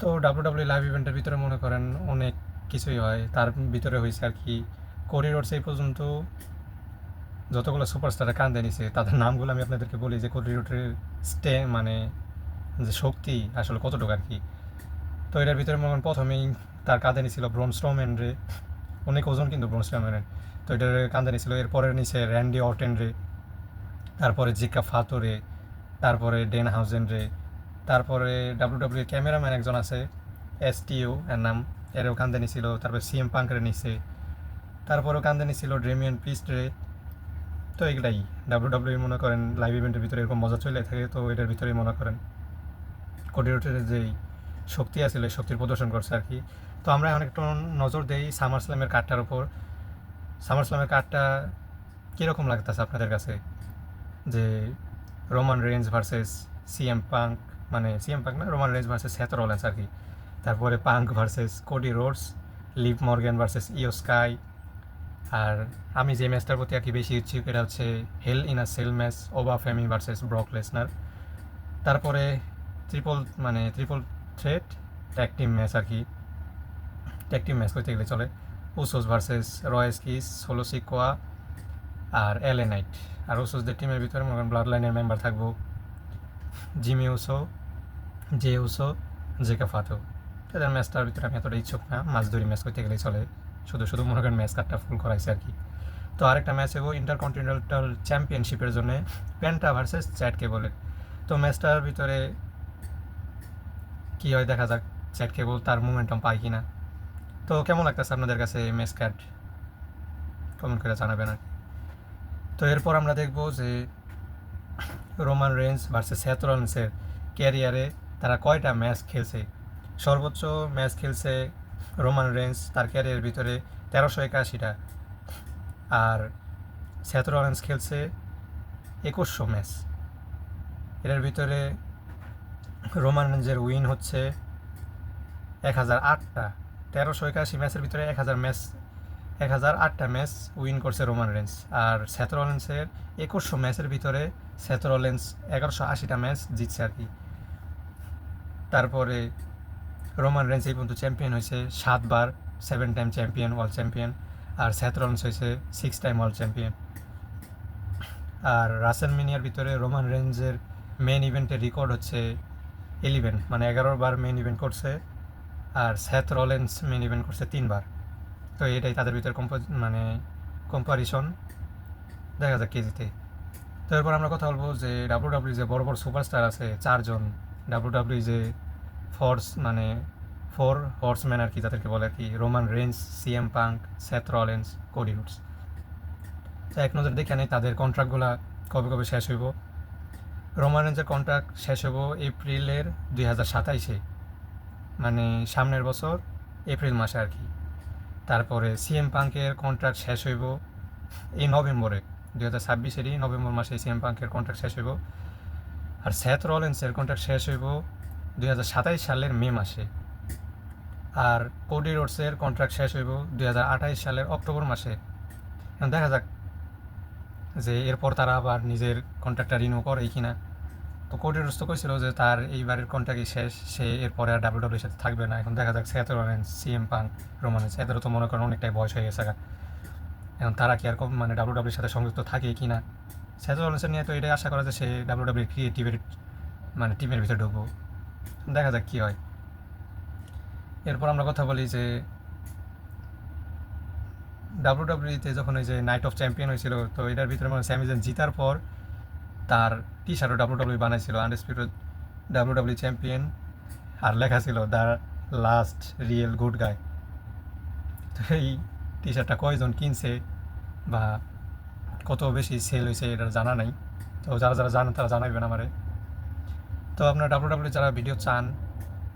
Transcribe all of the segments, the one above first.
তো WWE live ইভেন্টের ভিতরে মনে করেন অনেক কিছুই হয়, তার ভিতরে হয়েছে আর কি কোডি রোডস এই পর্যন্ত যতগুলো সুপারস্টারে কান্দে নিছে তাদের নামগুলো আমি আপনাদেরকে বলি যে কোডি রোডের মানে যে শক্তি আসলে কতটুকু আর কি। তো এটার ভিতরে মনে করেন প্রথমেই তার কাঁধে নিছিল ব্রন স্ট্রোম্যান রে, অনেক ওজন কিন্তু ব্রন স্ট্রোম্যানের। তো এটার কাঁধে নিছিল, এরপরে নিছে র্যান্ডি অর্টেন রে, তারপরে জিকা ফাতো রে, তারপরে ডেন হাউজেন রে, তারপরে ডাব্লিউডাব্লিউ ক্যামেরাম্যান একজন আছে এসটিইউ এর নাম, এরও কান্দে নিছিল। তারপরে সিএম পাঙ্করে নিছে, তারপরেও কান্দে নিছিল ড্রেমিয়ান প্রিস্ট রে। তো এগুলাই ডাব্লিউডাব্লিউ মনে করেন লাইভ ইভেন্টের ভিতরে এরকম মজা চলে থাকে। তো এটার ভিতরেই মনে করেন কোডি রোডের যেই শক্তি আছে শক্তির প্রদর্শন করছে আর কি। তো আমরা এখন একটু নজর দেই সামার স্ল্যামের কার্ডটার উপর। সামার স্ল্যামের কার্ডটা কীরকম লাগতেছে আপনাদের কাছে, যে Roman Reigns versus CM Punk, মানে সিএম পাঙ্ক না, Roman Reigns versus Seth Rollins আর কি। তারপরে Punk versus Cody Rhodes, Liv Morgan versus Iyo Sky. আর আমি যে ম্যাচটার প্রতি আর কি বেশি ইচ্ছুক এটা হচ্ছে hell in a cell match, Oba Femi versus Brock Lesnar. তারপরে triple threat tag team match আর কি, ট্যাগ টিম ম্যাচ করতে গেলে চলে Usos versus Royce Keys, Solo Sikoa আর এলএ নাইট। আর উসোসদের টিমের ভিতরে মনে করেন ব্লাড লাইনের মেম্বার থাকবো Jimmy Uso, Jey Uso, Jacob Fatu. তাদের ম্যাচটার ভিতরে আমি এতটা ইচ্ছুক না, মাছ ধরি ম্যাচ করতে গেলেই চলে, শুধু শুধু মনে করেন ম্যাচ কার্ডটা ফুল করাইছে আর কি। তো আরেকটা ম্যাচ হবো ইন্টারকন্টিনেন্টাল চ্যাম্পিয়নশিপের জন্য পেন্টা ভার্সেস চ্যাট কেবলের। তো ম্যাচটার ভিতরে কী হয় দেখা যাক, চ্যাট কেবল তার মোমেন্টাম পায় কি না। তো কেমন লাগতেছে আপনাদের কাছে এই ম্যাচ কার্ড, কমেন্ট করে জানাবেন আর কি। তো এরপর আমরা দেখব যে রোমান রেঞ্জ ভার্সেস সেথ রলিন্সের ক্যারিয়ারে তারা কয়টা ম্যাচ খেলছে। সর্বোচ্চ ম্যাচ খেলছে রোমান রেঞ্জ তার ক্যারিয়ারের ভিতরে 1381টা, আর সেথ রলিন্স খেলছে 2100 ম্যাচ। এর ভিতরে রোমান রেঞ্জের উইন হচ্ছে 1008টা। 1381 ম্যাচের ভিতরে 1008টা ম্যাচ উইন করছে রোমান রেঞ্জ। আর সেথ রলিন্সের 2100 ম্যাচের ভিতরে সেথ রলিন্স 1180টা ম্যাচ জিতছে আর কি। তারপরে রোমান রেঞ্জ এই পর্যন্ত চ্যাম্পিয়ন হয়েছে 7বার, 7 টাইম চ্যাম্পিয়ন, ওয়ার্ল্ড চ্যাম্পিয়ন। আর সেথ রলিন্স হয়েছে 6 টাইম ওয়ার্ল্ড চ্যাম্পিয়ন। আর রাসেলমেনিয়ার ভিতরে রোমান রেঞ্জের মেন ইভেন্টের রেকর্ড হচ্ছে 11, মানে 11বার মেন ইভেন্ট করছে। আর সেথ রলিন্স মেন ইভেন্ট করছে 3বার। তো এটাই তাদের ভিতরে কম্পারিশন, দেখা যাক কে জিতে। তো এরপর আমরা কথা বলবো যে ডাব্লিউডাব্লিউ যে বড় বড় সুপারস্টার আছে 4জন, ডাব্লিউডাব্লিউ যে ফোর হর্সম্যান আর কি যাদেরকে বলে আর কি, Roman Reigns, CM Punk, Seth Rollins, Cody Rhodes. তো এক নজর দেখে নেই তাদের কন্ট্রাক্টগুলো কবে কবে শেষ হইব। রোমান রেঞ্জের কন্ট্রাক্ট শেষ হইব এপ্রিলের 2027-এ, মানে সামনের বছর এপ্রিল মাসে আর কি। তারপরে সিএম পাঙ্কের কন্ট্রাক্ট শেষ হইব এই নভেম্বরে, 2026-এরই নভেম্বর মাসে সিএম পাঙ্কের কন্ট্রাক্ট শেষ হইব। আর সেথ রলিন্সের কন্ট্রাক্ট শেষ হইব 2027 সালের মে মাসে। আর কোডি রোডসের কন্ট্রাক্ট শেষ হইব 2028 সালের অক্টোবর মাসে। এখন দেখা যাক যে এরপর তারা আবার নিজের কন্ট্রাক্টটা রিনিউ করে কি না। তো কোডি রোডস তো কইছিল যে তার এইবারের কন্ট্রাক্টই শেষ, সে এরপরে আর ডাব্লিউডাব্লিউর সাথে থাকবে না। এখন দেখা যাক Seth Rollins, CM punk, Roman range এদেরও তো মনে করেন অনেকটাই বয়স হয়ে গেছে। এখন তারা কি আর ডাব্লিউডাব্লিউর সাথে সংযুক্ত থাকে কি না। সেথ রলিন্সের নিয়ে তো এটাই আশা করা যে সে ডাব্লিউডাব্লিউর ক্রিয়েটিভের টিমের ভিতরে ঢুকবো, দেখা যাক কী হয়। এরপর আমরা কথা বলি যে ডাব্লিউডাব্লিউতে যখন ওই যে নাইট অফ চ্যাম্পিয়ন হয়েছিল, তো এটার ভিতরে স্যামি জান জিতার পর তার টি শার্টও ডাব্লিউডাব্লিউ বানাইছিল, আনডিসপিউটেড ডাব্লিউডাব্লিউ চ্যাম্পিয়ন, আর লেখা ছিল the last real good guy. তো এই টি শার্টটা কয়জন কিনছে বা কত বেশি সেল হয়েছে এটা জানা নাই। তো যারা যারা জানেন তারা জানাবেন আমারে। তো আপনারা ডাব্লিউডাব্লিউ যারা ভিডিও চান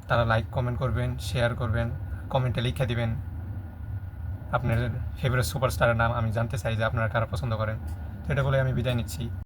তারা লাইক কমেন্ট করবেন, শেয়ার করবেন, কমেন্টে লিখে দিবেন আপনার ফেভারিট সুপারস্টারের নাম, আমি জানতে চাই যে আপনারা কারা পছন্দ করেন। তো এটা বলে আমি বিদায় নিচ্ছি।